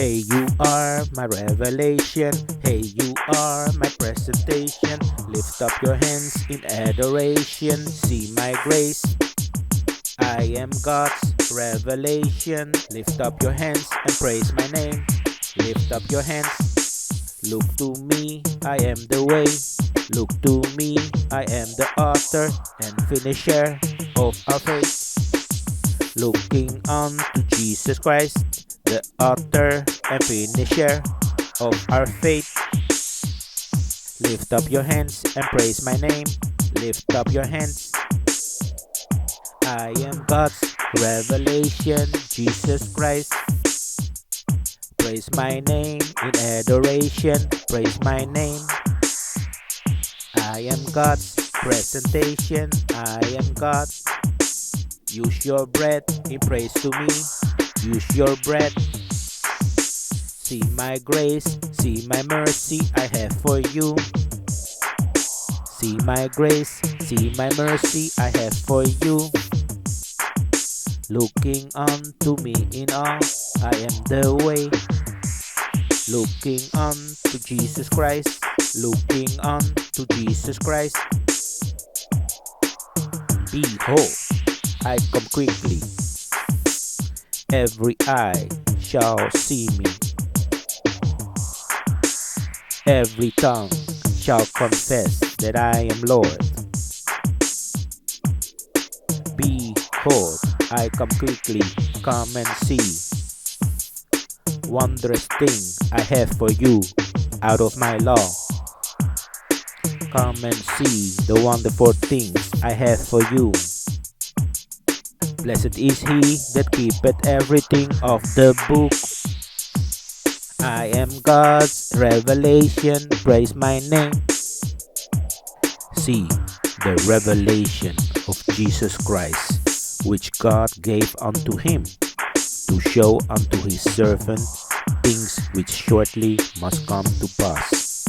Hey, you are my revelation. Hey, you are my presentation. Lift up your hands in adoration. See my grace. I am God's revelation. Lift up your hands and praise my name. Lift up your hands. Look to me, I am the way. Look to me, I am the author and finisher of our faith. Looking on to Jesus Christ, the author and finisher of our faith. Lift up your hands and praise my name. Lift up your hands. I am God's revelation, Jesus Christ. Praise my name in adoration. Praise my name. I am God's presentation. I am God. Use your breath in praise to me. Use your breath. See my grace. See my mercy I have for you. See my grace. See my mercy I have for you. Looking unto me in awe, I am the way. Looking unto Jesus Christ. Looking unto Jesus Christ. Behold, I come quickly. Every eye shall see me. Every tongue shall confess that I am Lord. Behold, I come quickly. Come and see. Wondrous thing I have for you out of my law. Come and see the wonderful things I have for you. Blessed is he that keepeth everything of the book. I am God's revelation, praise my name. See the revelation of Jesus Christ, which God gave unto him, to show unto his servant things which shortly must come to pass.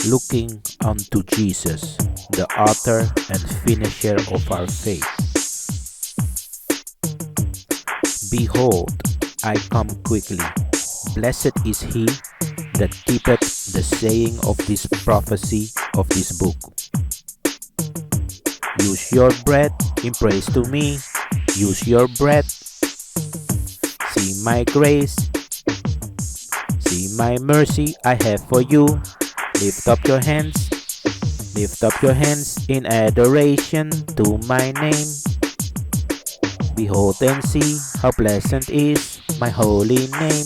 Looking unto Jesus, the author and finisher of our faith. Behold, I come quickly. Blessed is he that keepeth the saying of this prophecy of this book. Use your breath in praise to me. Use your breath. See my grace. See my mercy I have for you. Lift up your hands. Lift up your hands in adoration to my name. Behold and see how pleasant is my holy name.